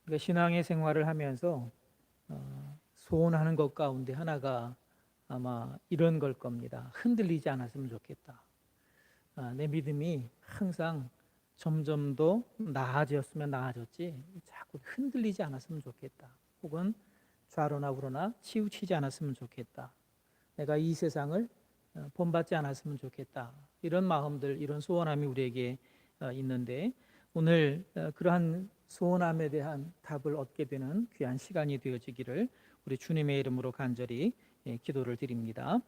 우리가 신앙의 생활을 하면서 소원하는 것 가운데 하나가 아마 이런 걸 겁니다. 흔들리지 않았으면 좋겠다. 내 믿음이 항상 점점 더 나아졌으면 나아졌지 자꾸 흔들리지 않았으면 좋겠다. 혹은 좌로나 우로나 치우치지 않았으면 좋겠다. 내가 이 세상을 본받지 않았으면 좋겠다. 이런 마음들, 이런 소원함이 우리에게 있는데 오늘 그러한 소원함에 대한 답을 얻게 되는 귀한 시간이 되어지기를 우리 주님의 이름으로 간절히 기도를 드립니다.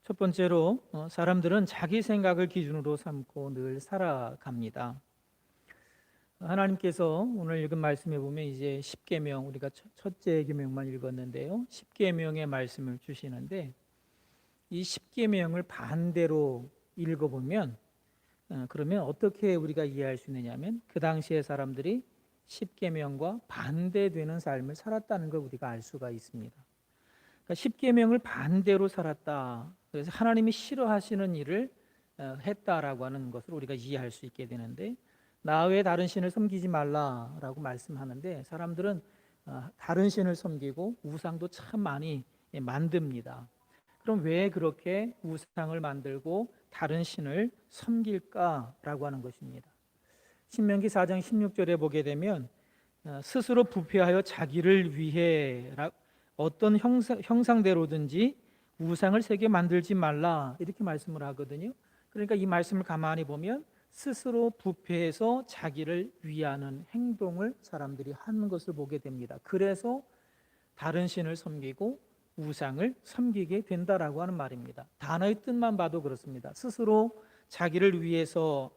첫 번째로 사람들은 자기 생각을 기준으로 삼고 늘 살아갑니다. 하나님께서 오늘 읽은 말씀에 보면 이제 십계명, 우리가 첫째 계명만 읽었는데요. 십계명의 말씀을 주시는데 이 십계명을 반대로 읽어보면 그러면 어떻게 우리가 이해할 수 있느냐면 그 당시의 사람들이 십계명과 반대되는 삶을 살았다는 걸 우리가 알 수가 있습니다. 그러니까 십계명을 반대로 살았다. 그래서 하나님이 싫어하시는 일을 했다라고 하는 것을 우리가 이해할 수 있게 되는데 나 외에 다른 신을 섬기지 말라라고 말씀하는데 사람들은 다른 신을 섬기고 우상도 참 많이 만듭니다. 그럼 왜 그렇게 우상을 만들고 다른 신을 섬길까라고 하는 것입니다. 신명기 4장 16절에 보게 되면 스스로 부패하여 자기를 위해 어떤 형상대로든지 우상을 새겨 만들지 말라 이렇게 말씀을 하거든요. 그러니까 이 말씀을 가만히 보면 스스로 부패해서 자기를 위하는 행동을 사람들이 하는 것을 보게 됩니다. 그래서 다른 신을 섬기고 우상을 섬기게 된다라고 하는 말입니다. 단어의 뜻만 봐도 그렇습니다. 스스로 자기를 위해서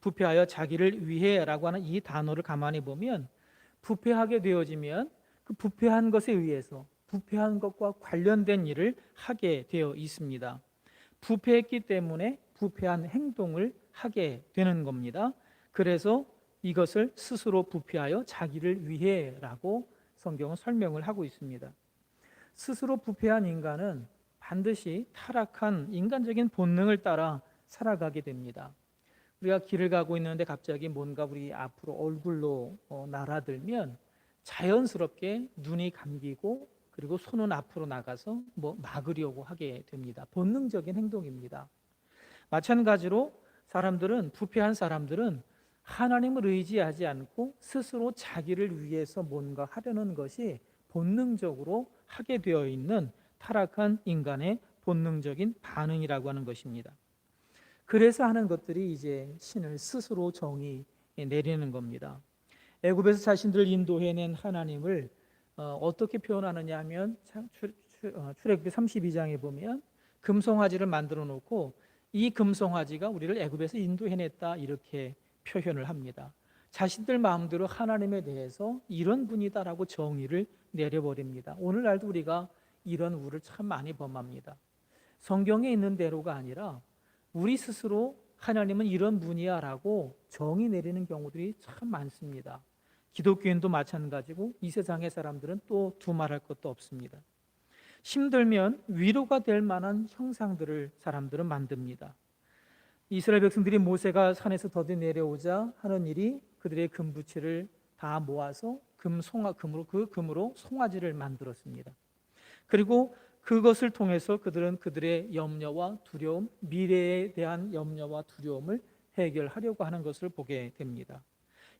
부패하여 자기를 위해라고 하는 이 단어를 가만히 보면 부패하게 되어지면 그 부패한 것에 의해서 부패한 것과 관련된 일을 하게 되어 있습니다. 부패했기 때문에 부패한 행동을 하게 되는 겁니다. 그래서 이것을 스스로 부패하여 자기를 위해라고 성경은 설명을 하고 있습니다. 스스로 부패한 인간은 반드시 타락한 인간적인 본능을 따라 살아가게 됩니다. 우리가 길을 가고 있는데 갑자기 뭔가 우리 앞으로 얼굴로 날아들면 자연스럽게 눈이 감기고 그리고 손은 앞으로 나가서 막으려고 하게 됩니다. 본능적인 행동입니다. 마찬가지로 부패한 사람들은 하나님을 의지하지 않고 스스로 자기를 위해서 뭔가 하려는 것이 본능적으로 하게 되어 있는 타락한 인간의 본능적인 반응이라고 하는 것입니다. 그래서 하는 것들이 이제 신을 스스로 정의 내리는 겁니다. 애굽에서 자신들을 인도해낸 하나님을 어떻게 표현하느냐 하면 출애굽기 32장에 보면 금송아지를 만들어 놓고 이 금송아지가 우리를 애굽에서 인도해냈다 이렇게 표현을 합니다. 자신들 마음대로 하나님에 대해서 이런 분이다라고 정의를 내려버립니다. 오늘날도 우리가 이런 우를 참 많이 범합니다. 성경에 있는 대로가 아니라 우리 스스로 하나님은 이런 분이야 라고 정의 내리는 경우들이 참 많습니다. 기독교인도 마찬가지고 이 세상의 사람들은 또 두말할 것도 없습니다. 힘들면 위로가 될 만한 형상들을 사람들은 만듭니다. 이스라엘 백성들이 모세가 산에서 더디 내려오자 하는 일이 그들의 금부치를 다 모아서 그 금으로 송아지를 만들었습니다. 그리고 그것을 통해서 그들은 그들의 염려와 두려움, 미래에 대한 염려와 두려움을 해결하려고 하는 것을 보게 됩니다.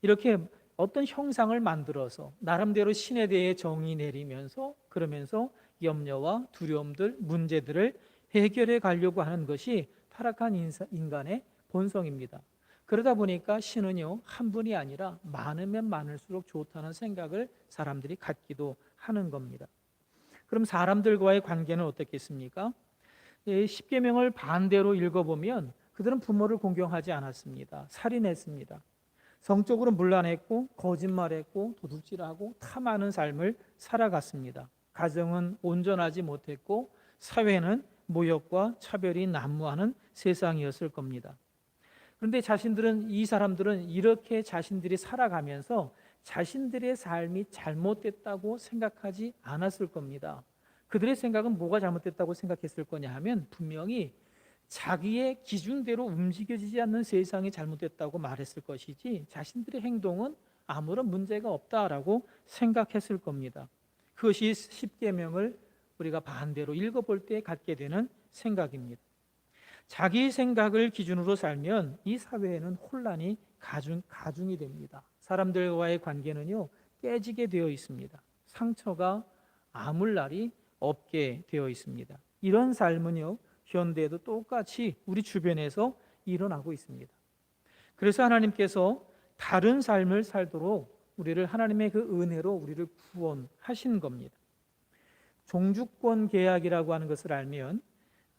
이렇게 어떤 형상을 만들어서 나름대로 신에 대해 정의 내리면서 그러면서 염려와 두려움들, 문제들을 해결해 가려고 하는 것이 타락한 인간의 본성입니다. 그러다 보니까 신은요, 한 분이 아니라 많으면 많을수록 좋다는 생각을 사람들이 갖기도 하는 겁니다. 그럼 사람들과의 관계는 어떻겠습니까? 십계명을 반대로 읽어보면 그들은 부모를 공경하지 않았습니다. 살인했습니다. 성적으로 문란했고 거짓말했고 도둑질하고 탐하는 삶을 살아갔습니다. 가정은 온전하지 못했고 사회는 모욕과 차별이 난무하는 세상이었을 겁니다. 그런데 이 사람들은 이렇게 자신들이 살아가면서 자신들의 삶이 잘못됐다고 생각하지 않았을 겁니다. 그들의 생각은 뭐가 잘못됐다고 생각했을 거냐 하면 분명히 자기의 기준대로 움직여지지 않는 세상이 잘못됐다고 말했을 것이지 자신들의 행동은 아무런 문제가 없다라고 생각했을 겁니다. 그것이 십계명을 우리가 반대로 읽어볼 때 갖게 되는 생각입니다. 자기 생각을 기준으로 살면 이 사회에는 혼란이 가중이 됩니다. 사람들과의 관계는요, 깨지게 되어 있습니다. 상처가 아물 날이 없게 되어 있습니다. 이런 삶은요, 현대에도 똑같이 우리 주변에서 일어나고 있습니다. 그래서 하나님께서 다른 삶을 살도록 우리를 하나님의 그 은혜로 우리를 구원하신 겁니다. 종주권 계약이라고 하는 것을 알면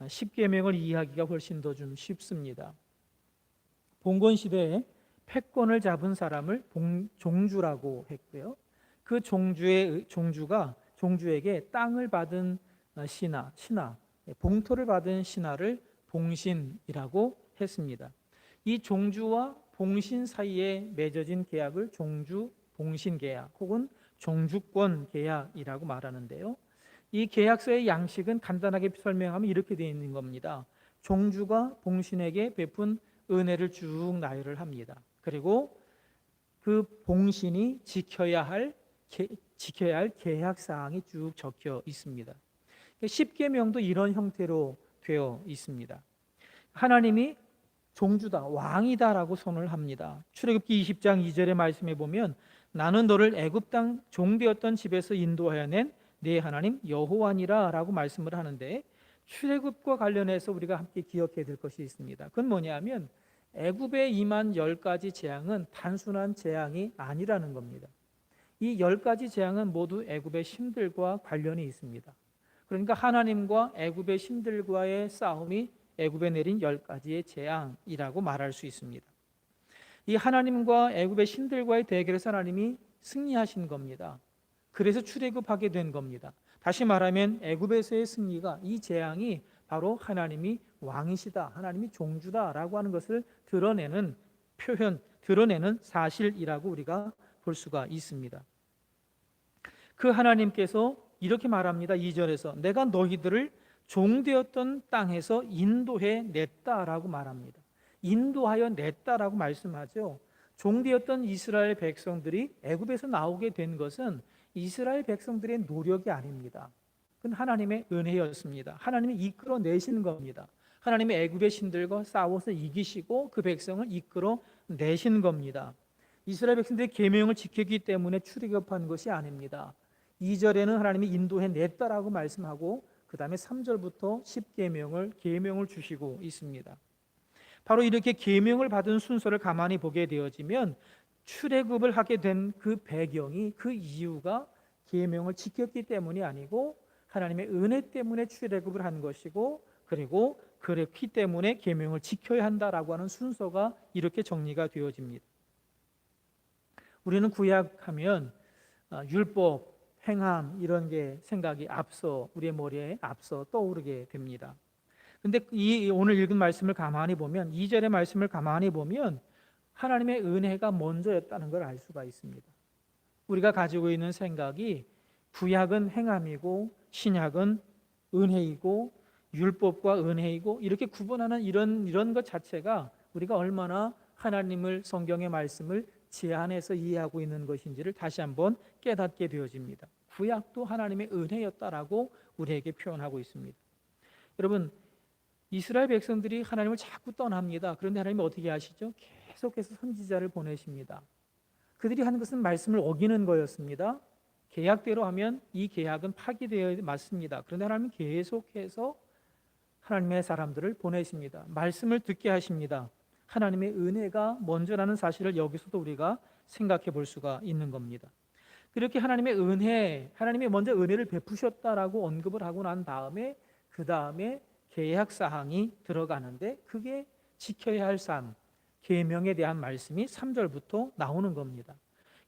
십계명을 이해하기가 훨씬 더 좀 쉽습니다. 봉건 시대에 패권을 잡은 사람을 종주라고 했고요. 그 종주가 종주에게 땅을 받은 신하, 봉토를 받은 신하를 봉신이라고 했습니다. 이 종주와 봉신 사이에 맺어진 계약을 종주 봉신 계약 혹은 종주권 계약이라고 말하는데요. 이 계약서의 양식은 간단하게 설명하면 이렇게 되어 있는 겁니다. 종주가 봉신에게 베푼 은혜를 쭉 나열을 합니다. 그리고 그 봉신이 지켜야 할 계약 사항이 쭉 적혀 있습니다. 십계명도 이런 형태로 되어 있습니다. 하나님이 종주다, 왕이다라고 선언을 합니다. 출애굽기 20장 2절의 말씀에 보면 나는 너를 애굽 땅 종되었던 집에서 인도하여 낸 네 하나님 여호와니라라고 말씀을 하는데, 출애굽과 관련해서 우리가 함께 기억해야 될 것이 있습니다. 그건 뭐냐면 애굽에 임한 10가지 재앙은 단순한 재앙이 아니라는 겁니다. 이 10가지 재앙은 모두 애굽의 신들과 관련이 있습니다. 그러니까 하나님과 애굽의 신들과의 싸움이 애굽에 내린 10가지의 재앙이라고 말할 수 있습니다. 이 하나님과 애굽의 신들과의 대결에서 하나님이 승리하신 겁니다. 그래서 출애굽하게 된 겁니다. 다시 말하면 애굽에서의 승리가, 이 재앙이 바로 하나님이 왕이시다, 하나님이 종주다라고 하는 것을 드러내는 사실이라고 우리가 볼 수가 있습니다. 그 하나님께서 이렇게 말합니다. 2절에서 내가 너희들을 종되었던 땅에서 인도해 냈다라고 말합니다. 인도하여 냈다라고 말씀하죠. 종되었던 이스라엘 백성들이 애굽에서 나오게 된 것은 이스라엘 백성들의 노력이 아닙니다. 그건 하나님의 은혜였습니다. 하나님이 이끌어 내신 겁니다. 하나님의 애굽의 신들과 싸워서 이기시고 그 백성을 이끌어 내신 겁니다. 이스라엘 백성들의 계명을 지켰기 때문에 출애굽한 것이 아닙니다. 2절에는 하나님이 인도해 냈다라고 말씀하고 그 다음에 3절부터 10계명을 주시고 있습니다. 바로 이렇게 계명을 받은 순서를 가만히 보게 되어지면 출애굽을 하게 된 그 배경이, 그 이유가 계명을 지켰기 때문이 아니고 하나님의 은혜 때문에 출애굽을 한 것이고, 그리고 그렇기 때문에 계명을 지켜야 한다라고 하는 순서가 이렇게 정리가 되어집니다. 우리는 구약하면 율법, 행함 이런 게 생각이 우리의 머리에 앞서 떠오르게 됩니다. 근데 오늘 읽은 말씀을 가만히 보면, 2절의 말씀을 가만히 보면 하나님의 은혜가 먼저였다는 걸 알 수가 있습니다. 우리가 가지고 있는 생각이 구약은 행함이고 신약은 은혜이고 율법과 은혜이고 이렇게 구분하는 이런 것 자체가 우리가 얼마나 하나님을, 성경의 말씀을 제한해서 이해하고 있는 것인지를 다시 한번 깨닫게 되어집니다. 구약도 하나님의 은혜였다라고 우리에게 표현하고 있습니다. 여러분, 이스라엘 백성들이 하나님을 자꾸 떠납니다. 그런데 하나님이 어떻게 하시죠? 계속해서 선지자를 보내십니다. 그들이 하는 것은 말씀을 어기는 거였습니다. 계약대로 하면 이 계약은 파기되어 맞습니다. 그런데 하나님은 계속해서 하나님의 사람들을 보내십니다. 말씀을 듣게 하십니다. 하나님의 은혜가 먼저라는 사실을 여기서도 우리가 생각해 볼 수가 있는 겁니다. 그렇게 하나님의 하나님이 먼저 은혜를 베푸셨다라고 언급을 하고 난 다음에 그 다음에 계약 사항이 들어가는데, 그게 지켜야 할 삶, 계명에 대한 말씀이 3절부터 나오는 겁니다.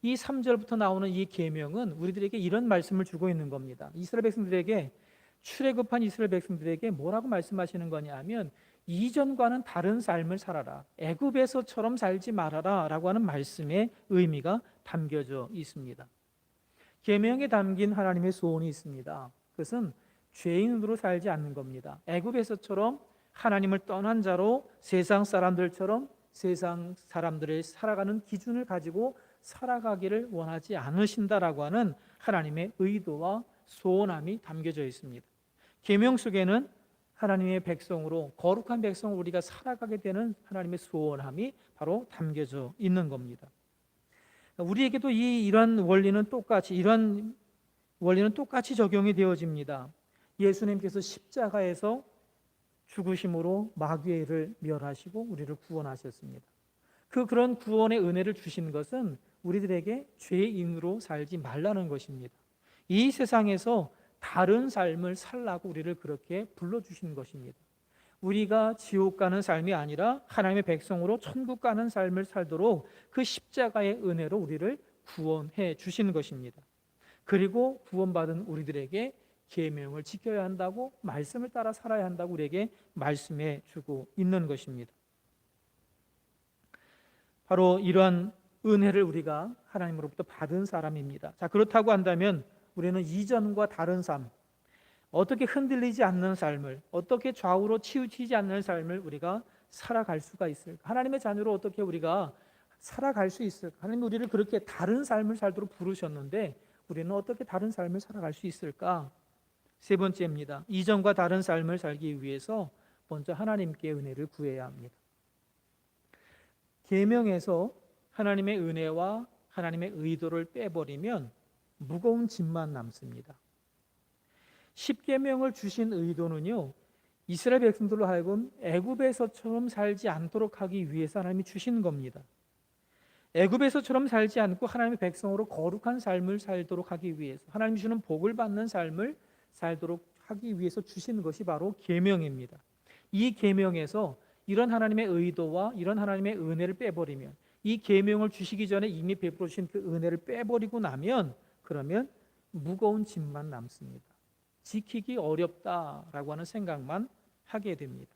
이 3절부터 나오는 이 계명은 우리들에게 이런 말씀을 주고 있는 겁니다. 이스라엘 백성들에게, 출애굽한 이스라엘 백성들에게 뭐라고 말씀하시는 거냐면 이전과는 다른 삶을 살아라, 애굽에서처럼 살지 말아라 라고 하는 말씀의 의미가 담겨져 있습니다. 계명에 담긴 하나님의 소원이 있습니다. 그것은 죄인으로 살지 않는 겁니다. 애굽에서처럼 하나님을 떠난 자로 세상 사람들처럼 세상 사람들의 살아가는 기준을 가지고 살아가기를 원하지 않으신다라고 하는 하나님의 의도와 소원함이 담겨져 있습니다. 계명 속에는 하나님의 백성으로, 거룩한 백성으로 우리가 살아가게 되는 하나님의 소원함이 바로 담겨져 있는 겁니다. 우리에게도 이런 원리는 똑같이 적용이 되어집니다. 예수님께서 십자가에서 죽으심으로 마귀의 일을 멸하시고 우리를 구원하셨습니다. 그런 구원의 은혜를 주신 것은 우리들에게 죄인으로 살지 말라는 것입니다. 이 세상에서 다른 삶을 살라고 우리를 그렇게 불러주신 것입니다. 우리가 지옥 가는 삶이 아니라 하나님의 백성으로 천국 가는 삶을 살도록 그 십자가의 은혜로 우리를 구원해 주신 것입니다. 그리고 구원받은 우리들에게 계명을 지켜야 한다고, 말씀을 따라 살아야 한다고 우리에게 말씀해 주고 있는 것입니다. 바로 이러한 은혜를 우리가 하나님으로부터 받은 사람입니다. 자, 그렇다고 한다면 우리는 이전과 다른 삶, 어떻게 흔들리지 않는 삶을, 어떻게 좌우로 치우치지 않는 삶을 우리가 살아갈 수가 있을까? 하나님의 자녀로 어떻게 우리가 살아갈 수 있을까? 하나님 우리를 그렇게 다른 삶을 살도록 부르셨는데 우리는 어떻게 다른 삶을 살아갈 수 있을까? 세 번째입니다. 이전과 다른 삶을 살기 위해서 먼저 하나님께 은혜를 구해야 합니다. 계명에서 하나님의 은혜와 하나님의 의도를 빼버리면 무거운 짐만 남습니다. 십계명을 주신 의도는요, 이스라엘 백성들로 하여금 애굽에서처럼 살지 않도록 하기 위해서 하나님이 주신 겁니다. 애굽에서처럼 살지 않고 하나님의 백성으로 거룩한 삶을 살도록 하기 위해서, 하나님이 주는 복을 받는 삶을 살도록 하기 위해서 주신 것이 바로 계명입니다. 이 계명에서 이런 하나님의 의도와 이런 하나님의 은혜를 빼버리면, 이 계명을 주시기 전에 이미 베풀어 주신 그 은혜를 빼버리고 나면, 그러면 무거운 짐만 남습니다. 지키기 어렵다라고 하는 생각만 하게 됩니다.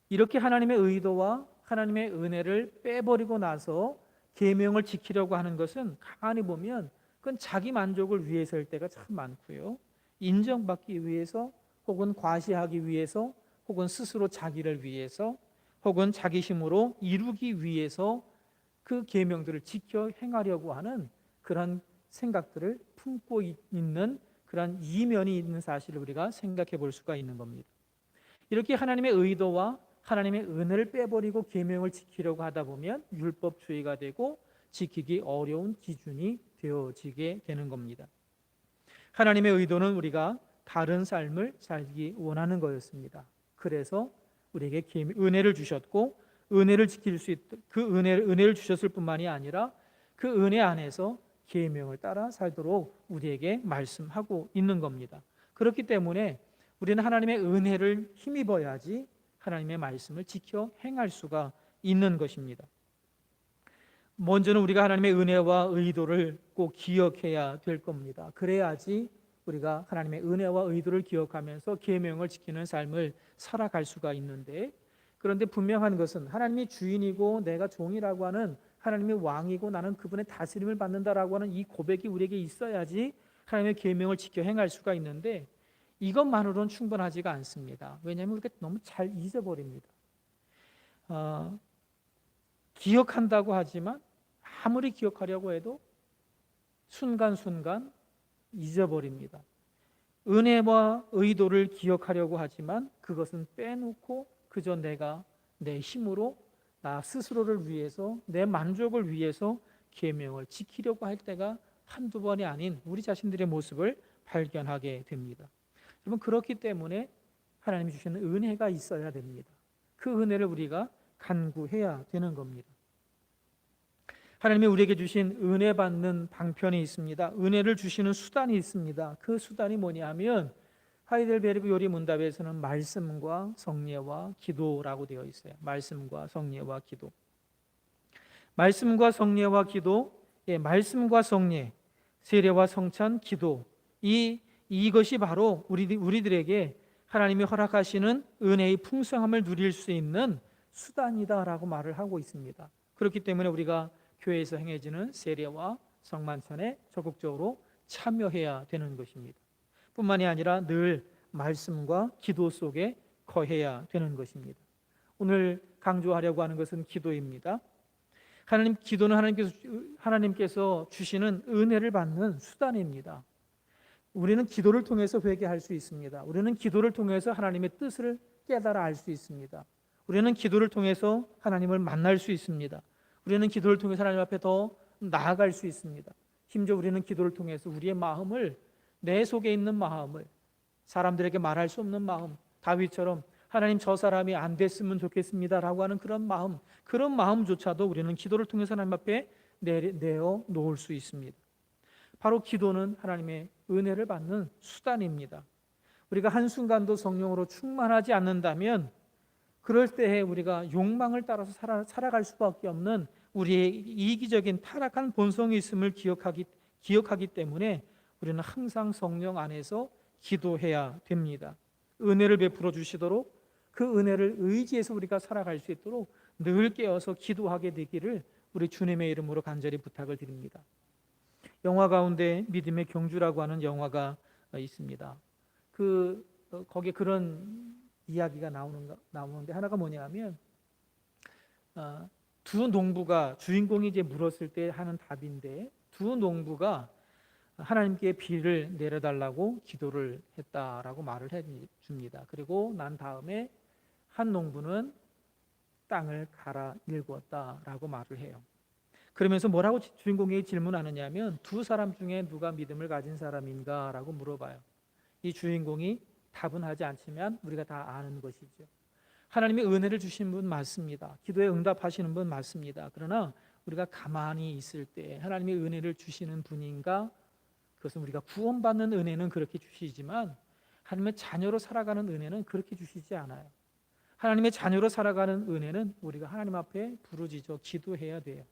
이렇게 하나님의 의도와 하나님의 은혜를 빼버리고 나서 계명을 지키려고 하는 것은 가만히 보면 그건 자기 만족을 위해서일 때가 참 많고요, 인정받기 위해서, 혹은 과시하기 위해서, 혹은 스스로 자기를 위해서, 혹은 자기 힘으로 이루기 위해서 그 계명들을 지켜 행하려고 하는 그런 생각들을 품고 있는 그런 이면이 있는 사실을 우리가 생각해 볼 수가 있는 겁니다. 이렇게 하나님의 의도와 하나님의 은혜를 빼버리고 계명을 지키려고 하다 보면 율법주의가 되고 지키기 어려운 기준이 되어지게 되는 겁니다. 하나님의 의도는 우리가 다른 삶을 살기 원하는 거였습니다. 그래서 우리에게 은혜를 주셨고, 은혜를 지킬 수 있도록 그 은혜를 주셨을 뿐만이 아니라 그 은혜 안에서 계명을 따라 살도록 우리에게 말씀하고 있는 겁니다. 그렇기 때문에 우리는 하나님의 은혜를 힘입어야지 하나님의 말씀을 지켜 행할 수가 있는 것입니다. 먼저는 우리가 하나님의 은혜와 의도를 꼭 기억해야 될 겁니다. 그래야지 우리가 하나님의 은혜와 의도를 기억하면서 계명을 지키는 삶을 살아갈 수가 있는데, 그런데 분명한 것은 하나님이 주인이고 내가 종이라고 하는, 하나님이 왕이고 나는 그분의 다스림을 받는다라고 하는 이 고백이 우리에게 있어야지 하나님의 계명을 지켜 행할 수가 있는데, 이것만으로는 충분하지가 않습니다. 왜냐하면 우리가 너무 잘 잊어버립니다. 기억한다고 하지만 아무리 기억하려고 해도 순간순간 잊어버립니다. 은혜와 의도를 기억하려고 하지만 그것은 빼놓고 그저 내가 내 힘으로 나 스스로를 위해서, 내 만족을 위해서 계명을 지키려고 할 때가 한두 번이 아닌 우리 자신들의 모습을 발견하게 됩니다. 여러분, 그렇기 때문에 하나님이 주시는 은혜가 있어야 됩니다. 그 은혜를 우리가 간구해야 되는 겁니다. 하나님이 우리에게 주신 은혜 받는 방편이 있습니다. 은혜를 주시는 수단이 있습니다. 그 수단이 뭐냐 하면 하이델베르그 요리문답에서는 말씀과 성례와 기도라고 되어 있어요. 말씀과 성례와 기도. 말씀과 성례와 기도, 말씀과 성례, 세례와 성찬, 기도, 이것이 바로 우리들에게 하나님이 허락하시는 은혜의 풍성함을 누릴 수 있는 수단이다라고 말을 하고 있습니다. 그렇기 때문에 우리가 교회에서 행해지는 세례와 성만찬에 적극적으로 참여해야 되는 것입니다. 뿐만이 아니라 늘 말씀과 기도 속에 거해야 되는 것입니다. 오늘 강조하려고 하는 것은 기도입니다. 기도는 하나님께서 주시는 은혜를 받는 수단입니다. 우리는 기도를 통해서 회개할 수 있습니다. 우리는 기도를 통해서 하나님의 뜻을 깨달아 알 수 있습니다. 우리는 기도를 통해서 하나님을 만날 수 있습니다. 우리는 기도를 통해서 하나님 앞에 더 나아갈 수 있습니다. 심지어 우리는 기도를 통해서 우리의 마음을, 내 속에 있는 마음을, 사람들에게 말할 수 없는 마음, 다윗처럼 하나님 저 사람이 안 됐으면 좋겠습니다라고 하는 그런 마음조차도 우리는 기도를 통해서 하나님 앞에 내어 놓을 수 있습니다. 바로 기도는 하나님의 은혜를 받는 수단입니다. 우리가 한순간도 성령으로 충만하지 않는다면 그럴 때에 우리가 욕망을 따라서 살아갈 수밖에 없는 우리의 이기적인 타락한 본성이 있음을 기억하기 때문에 우리는 항상 성령 안에서 기도해야 됩니다. 은혜를 베풀어 주시도록 그 은혜를 의지해서 우리가 살아갈 수 있도록 늘 깨어서 기도하게 되기를 우리 주님의 이름으로 간절히 부탁을 드립니다. 영화 가운데 믿음의 경주라고 하는 영화가 있습니다. 거기에 그런 이야기가 나오는데 하나가 뭐냐면 두 농부가 주인공이 이제 물었을 때 하는 답인데 두 농부가 하나님께 비를 내려달라고 기도를 했다라고 말을 해줍니다. 그리고 난 다음에 한 농부는 땅을 갈아 일구었다라고 말을 해요. 그러면서 뭐라고 주인공에게 질문하느냐면 두 사람 중에 누가 믿음을 가진 사람인가 라고 물어봐요. 이 주인공이 답은 하지 않지만 우리가 다 아는 것이죠. 하나님의 은혜를 주신 분 맞습니다. 기도에 응답하시는 분 맞습니다. 그러나 우리가 가만히 있을 때 하나님의 은혜를 주시는 분인가? 그것은 우리가 구원받는 은혜는 그렇게 주시지만 하나님의 자녀로 살아가는 은혜는 그렇게 주시지 않아요. 하나님의 자녀로 살아가는 은혜는 우리가 하나님 앞에 부르짖어 기도해야 돼요.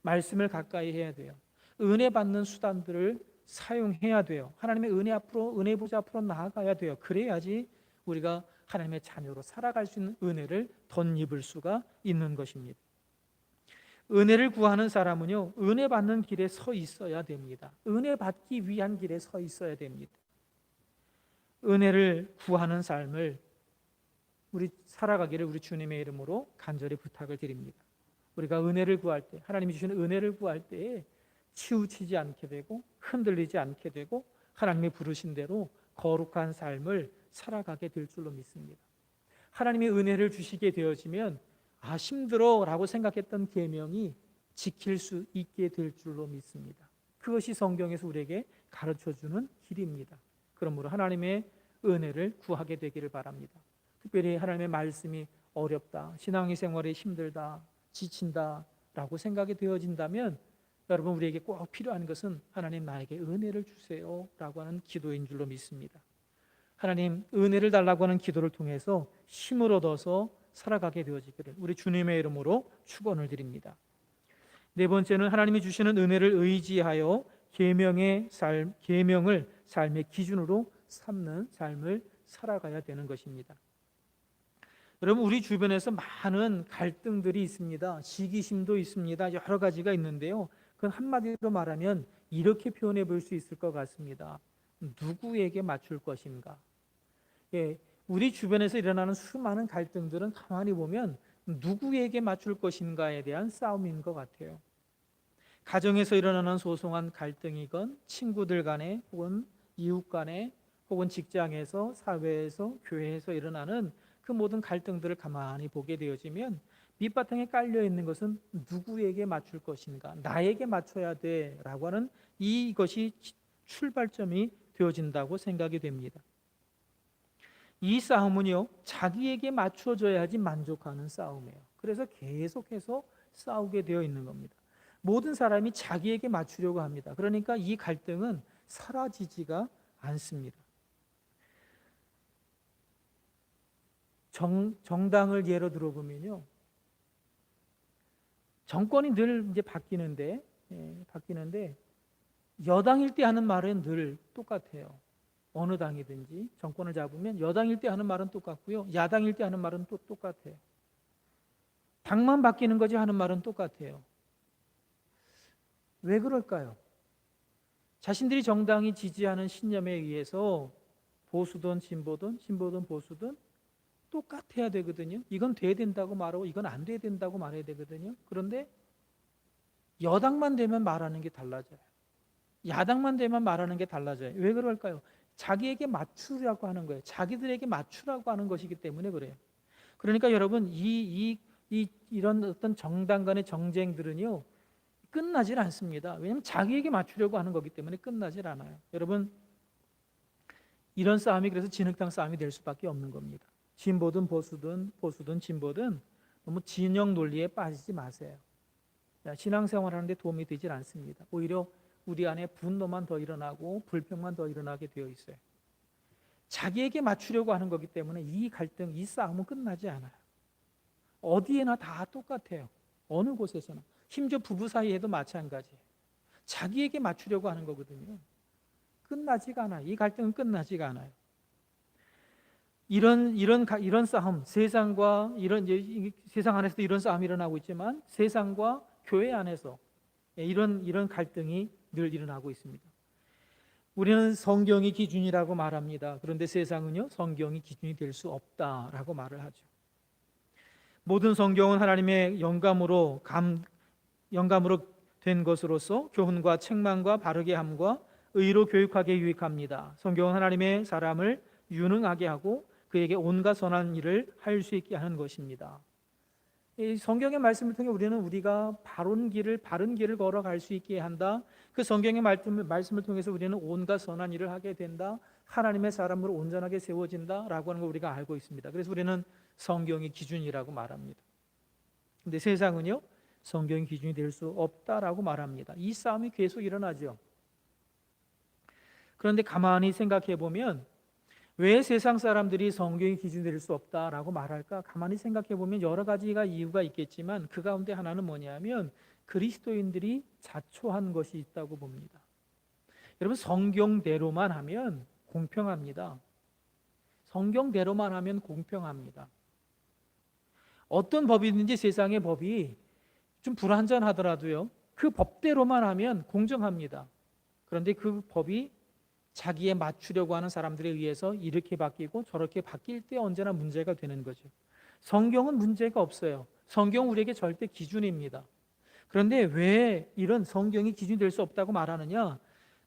말씀을 가까이 해야 돼요. 은혜 받는 수단들을 사용해야 돼요. 하나님의 은혜 보좌 앞으로 나아가야 돼요. 그래야지 우리가 하나님의 자녀로 살아갈 수 있는 은혜를 덧입을 수가 있는 것입니다. 은혜를 구하는 사람은요, 은혜 받는 길에 서 있어야 됩니다. 은혜 받기 위한 길에 서 있어야 됩니다. 은혜를 구하는 삶을 우리 살아가기를 우리 주님의 이름으로 간절히 부탁을 드립니다. 우리가 은혜를 구할 때, 하나님이 주시는 은혜를 구할 때에 치우치지 않게 되고 흔들리지 않게 되고 하나님이 부르신 대로 거룩한 삶을 살아가게 될 줄로 믿습니다. 하나님의 은혜를 주시게 되어지면 힘들어라고 생각했던 계명이 지킬 수 있게 될 줄로 믿습니다. 그것이 성경에서 우리에게 가르쳐주는 길입니다. 그러므로 하나님의 은혜를 구하게 되기를 바랍니다. 특별히 하나님의 말씀이 어렵다, 신앙의 생활이 힘들다, 지친다라고 생각이 되어진다면 여러분 우리에게 꼭 필요한 것은 하나님 나에게 은혜를 주세요 라고 하는 기도인 줄로 믿습니다. 하나님 은혜를 달라고 하는 기도를 통해서 힘을 얻어서 살아가게 되어지기를 우리 주님의 이름으로 축원을 드립니다. 네 번째는 하나님이 주시는 은혜를 의지하여 계명을 삶의 기준으로 삼는 삶을 살아가야 되는 것입니다. 여러분 우리 주변에서 많은 갈등들이 있습니다. 시기심도 있습니다. 여러 가지가 있는데요. 그건 한마디로 말하면 이렇게 표현해 볼 수 있을 것 같습니다. 누구에게 맞출 것인가? 우리 주변에서 일어나는 수많은 갈등들은 가만히 보면 누구에게 맞출 것인가에 대한 싸움인 것 같아요. 가정에서 일어나는 소소한 갈등이건 친구들 간에 혹은 이웃 간에 혹은 직장에서 사회에서 교회에서 일어나는 그 모든 갈등들을 가만히 보게 되어지면 밑바탕에 깔려 있는 것은 누구에게 맞출 것인가, 나에게 맞춰야 돼라고 하는 이것이 출발점이 되어진다고 생각이 됩니다. 이 싸움은요, 자기에게 맞춰줘야지 만족하는 싸움이에요. 그래서 계속해서 싸우게 되어 있는 겁니다. 모든 사람이 자기에게 맞추려고 합니다. 그러니까 이 갈등은 사라지지가 않습니다. 정당을 예로 들어보면요, 정권이 늘 이제 바뀌는데 여당일 때 하는 말은 늘 똑같아요. 어느 당이든지 정권을 잡으면 여당일 때 하는 말은 똑같고요, 야당일 때 하는 말은 또 똑같아요. 당만 바뀌는 거지 하는 말은 똑같아요. 왜 그럴까요? 자신들이 정당이 지지하는 신념에 의해서 보수든 진보든 보수든 똑같아야 되거든요. 이건 돼야 된다고 말하고 이건 안 돼야 된다고 말해야 되거든요. 그런데 여당만 되면 말하는 게 달라져요. 야당만 되면 말하는 게 달라져요. 왜 그럴까요? 자기에게 맞추려고 하는 거예요. 자기들에게 맞추라고 하는 것이기 때문에 그래요. 그러니까 여러분 이런 어떤 정당 간의 정쟁들은요 끝나질 않습니다. 왜냐하면 자기에게 맞추려고 하는 거기 때문에 끝나질 않아요. 여러분 이런 싸움이 그래서 진흙탕 싸움이 될 수밖에 없는 겁니다. 진보든 보수든 진보든 너무 진영 논리에 빠지지 마세요. 신앙생활하는데 도움이 되질 않습니다. 오히려 우리 안에 분노만 더 일어나고 불평만 더 일어나게 되어 있어요. 자기에게 맞추려고 하는 거기 때문에 이 갈등, 이 싸움은 끝나지 않아요. 어디에나 다 똑같아요. 어느 곳에서나. 심지어 부부 사이에도 마찬가지예요. 자기에게 맞추려고 하는 거거든요. 끝나지가 않아요. 이 갈등은 끝나지가 않아요. 이런 싸움, 세상과 세상 안에서도 이런 싸움이 일어나고 있지만 세상과 교회 안에서 이런 갈등이 늘 일어나고 있습니다. 우리는 성경이 기준이라고 말합니다. 그런데 세상은요, 성경이 기준이 될 수 없다라고 말을 하죠. 모든 성경은 하나님의 영감으로 된 것으로서 교훈과 책망과 바르게 함과 의로 교육하기에 유익합니다. 성경은 하나님의 사람을 유능하게 하고 그에게 온갖 선한 일을 할 수 있게 하는 것입니다. 이 성경의 말씀을 통해 우리가 바른 길을 걸어갈 수 있게 한다. 그 성경의 말씀을 통해서 우리는 온갖 선한 일을 하게 된다. 하나님의 사람으로 온전하게 세워진다라고 하는 걸 우리가 알고 있습니다. 그래서 우리는 성경이 기준이라고 말합니다. 근데 세상은요, 성경이 기준이 될 수 없다라고 말합니다. 이 싸움이 계속 일어나죠. 그런데 가만히 생각해 보면 왜 세상 사람들이 성경이 기준이 될 수 없다라고 말할까? 가만히 생각해 보면 여러 가지가 이유가 있겠지만 그 가운데 하나는 뭐냐면 그리스도인들이 자초한 것이 있다고 봅니다. 여러분 성경대로만 하면 공평합니다. 성경대로만 하면 공평합니다. 어떤 법이든지 세상의 법이 좀 불완전하더라도요, 그 법대로만 하면 공정합니다. 그런데 그 법이 자기에 맞추려고 하는 사람들에 의해서 이렇게 바뀌고 저렇게 바뀔 때 언제나 문제가 되는 거죠. 성경은 문제가 없어요. 성경은 우리에게 절대 기준입니다. 그런데 왜 이런 성경이 기준이 될 수 없다고 말하느냐?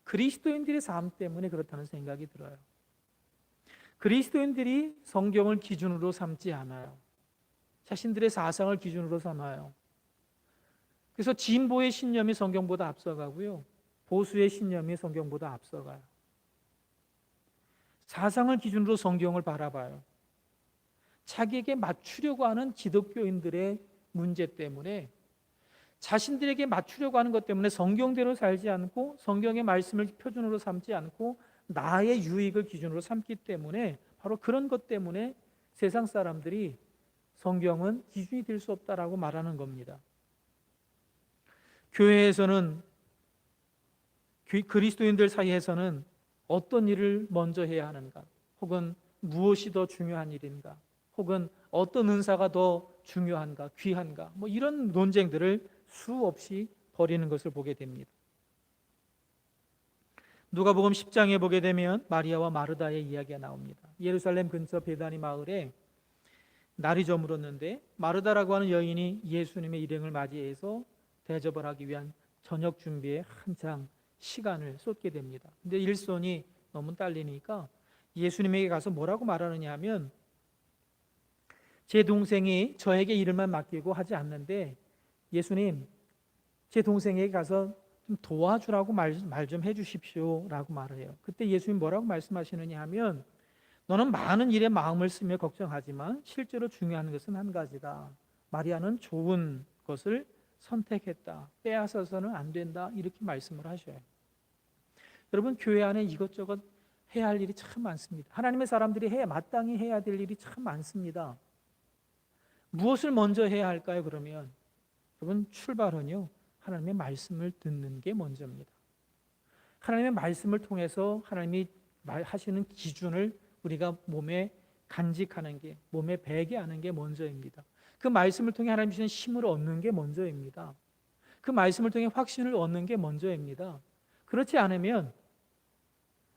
그리스도인들의 삶 때문에 그렇다는 생각이 들어요. 그리스도인들이 성경을 기준으로 삼지 않아요. 자신들의 사상을 기준으로 삼아요. 그래서 진보의 신념이 성경보다 앞서가고요, 보수의 신념이 성경보다 앞서가요. 사상을 기준으로 성경을 바라봐요. 자기에게 맞추려고 하는 기독교인들의 문제 때문에, 자신들에게 맞추려고 하는 것 때문에 성경대로 살지 않고 성경의 말씀을 표준으로 삼지 않고 나의 유익을 기준으로 삼기 때문에, 바로 그런 것 때문에 세상 사람들이 성경은 기준이 될 수 없다라고 말하는 겁니다. 교회에서는, 그리스도인들 사이에서는 어떤 일을 먼저 해야 하는가? 혹은 무엇이 더 중요한 일인가? 혹은 어떤 은사가 더 중요한가? 귀한가? 이런 논쟁들을 수없이 벌이는 것을 보게 됩니다. 누가복음 10장에 보게 되면 마리아와 마르다의 이야기가 나옵니다. 예루살렘 근처 베다니 마을에 날이 저물었는데 마르다라고 하는 여인이 예수님의 일행을 맞이해서 대접을 하기 위한 저녁 준비에 한창 시간을 쏟게 됩니다. 근데 일손이 너무 딸리니까 예수님에게 가서 뭐라고 말하느냐 하면, 제 동생이 저에게 일을만 맡기고 하지 않는데 예수님, 제 동생에게 가서 좀 도와주라고 말 좀 해주십시오 라고 말해요. 그때 예수님 뭐라고 말씀하시느냐 하면, 너는 많은 일에 마음을 쓰며 걱정하지만 실제로 중요한 것은 한 가지다. 마리아는 좋은 것을 선택했다. 빼앗아서는 안 된다. 이렇게 말씀을 하셔요. 여러분, 교회 안에 이것저것 해야 할 일이 참 많습니다. 하나님의 사람들이 마땅히 해야 될 일이 참 많습니다. 무엇을 먼저 해야 할까요? 그러면 여러분, 출발은요, 하나님의 말씀을 듣는 게 먼저입니다. 하나님의 말씀을 통해서 하나님이 하시는 기준을 우리가 몸에 간직하는 게, 몸에 배게 하는 게 먼저입니다. 그 말씀을 통해 하나님 주시는 힘을 얻는 게 먼저입니다. 그 말씀을 통해 확신을 얻는 게 먼저입니다. 그렇지 않으면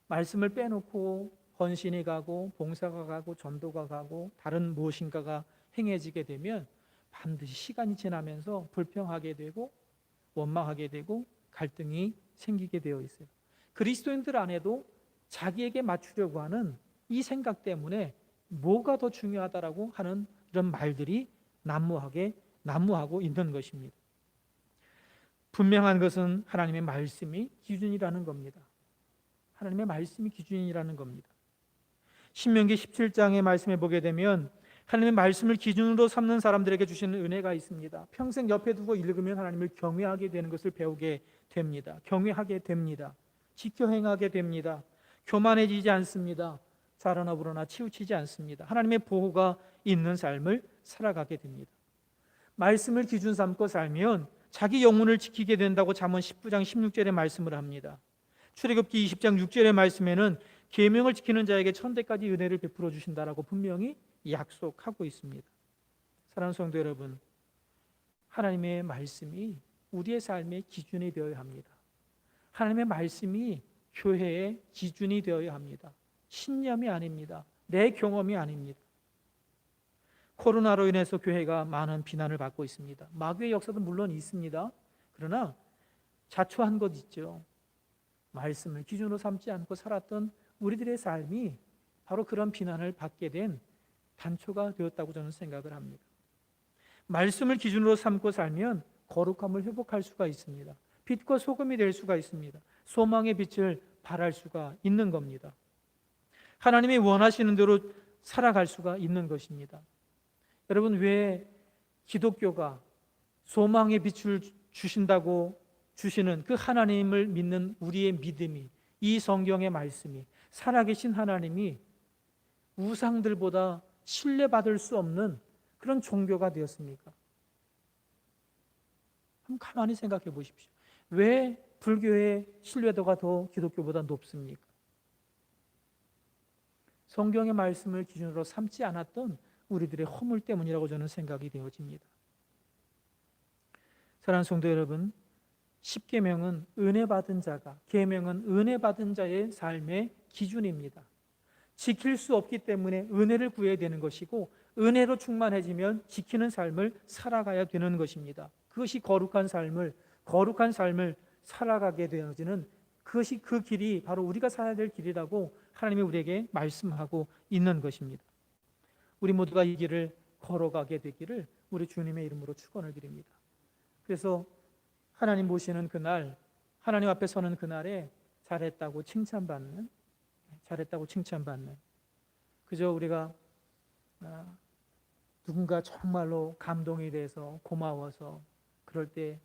말씀을 빼놓고 헌신이 가고 봉사가 가고 전도가 가고 다른 무엇인가가 행해지게 되면 반드시 시간이 지나면서 불평하게 되고 원망하게 되고 갈등이 생기게 되어 있어요. 그리스도인들 안에도 자기에게 맞추려고 하는 이 생각 때문에 뭐가 더 중요하다라고 하는 이런 말들이 난무하고 있는 것입니다. 분명한 것은 하나님의 말씀이 기준이라는 겁니다. 하나님의 말씀이 기준이라는 겁니다. 신명기 17장의 말씀에 보게 되면 하나님의 말씀을 기준으로 삼는 사람들에게 주시는 은혜가 있습니다. 평생 옆에 두고 읽으면 하나님을 경외하게 되는 것을 배우게 됩니다. 경외하게 됩니다. 지켜 행하게 됩니다. 교만해지지 않습니다. 자라나 불어나 치우치지 않습니다. 하나님의 보호가 있는 삶을 살아가게 됩니다. 말씀을 기준 삼고 살면 자기 영혼을 지키게 된다고 잠언 19장 16절에 말씀을 합니다. 출애굽기 20장 6절의 말씀에는 계명을 지키는 자에게 천대까지 은혜를 베풀어 주신다라고 분명히 약속하고 있습니다. 사랑하는 성도 여러분, 하나님의 말씀이 우리의 삶의 기준이 되어야 합니다. 하나님의 말씀이 교회의 기준이 되어야 합니다. 신념이 아닙니다. 내 경험이 아닙니다. 코로나로 인해서 교회가 많은 비난을 받고 있습니다. 마귀의 역사도 물론 있습니다. 그러나 자초한 것 있죠. 말씀을 기준으로 삼지 않고 살았던 우리들의 삶이 바로 그런 비난을 받게 된 단초가 되었다고 저는 생각을 합니다. 말씀을 기준으로 삼고 살면 거룩함을 회복할 수가 있습니다. 빛과 소금이 될 수가 있습니다. 소망의 빛을 발할 수가 있는 겁니다. 하나님이 원하시는 대로 살아갈 수가 있는 것입니다. 여러분, 왜 기독교가 소망의 빛을 주신다고 주시는 그 하나님을 믿는 우리의 믿음이, 이 성경의 말씀이, 살아계신 하나님이 우상들보다 신뢰받을 수 없는 그런 종교가 되었습니까? 한번 가만히 생각해 보십시오. 왜 불교의 신뢰도가 더 기독교보다 높습니까? 성경의 말씀을 기준으로 삼지 않았던 우리들의 허물 때문이라고 저는 생각이 되어집니다. 사랑하는 성도 여러분, 십계명은 은혜 받은 자가, 계명은 은혜 받은 자의 삶의 기준입니다. 지킬 수 없기 때문에 은혜를 구해야 되는 것이고, 은혜로 충만해지면 지키는 삶을 살아가야 되는 것입니다. 그것이 거룩한 삶을 살아가게 되어지는 그것이, 그 길이 바로 우리가 살아야 될 길이라고 하나님이 우리에게 말씀하고 있는 것입니다. 우리 모두가 이 길을 걸어가게 되기를 우리 주님의 이름으로 축원을 드립니다. 그래서 하나님 보시는 그날, 하나님 앞에 서는 그날에 잘했다고 칭찬받는, 그저 우리가 누군가 정말로 감동이 돼서 고마워서 그럴 때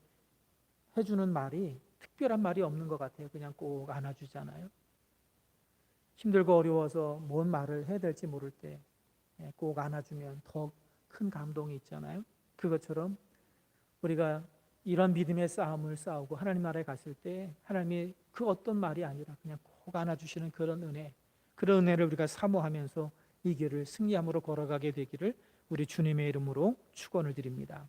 해주는 말이 특별한 말이 없는 것 같아요. 그냥 꼭 안아주잖아요. 힘들고 어려워서 뭔 말을 해야 될지 모를 때 꼭 안아주면 더 큰 감동이 있잖아요. 그것처럼 우리가 이런 믿음의 싸움을 싸우고 하나님 나라에 갔을 때 하나님이 그 어떤 말이 아니라 그냥 꼭 안아주시는 그런 은혜를 우리가 사모하면서 이 길을 승리함으로 걸어가게 되기를 우리 주님의 이름으로 축원을 드립니다.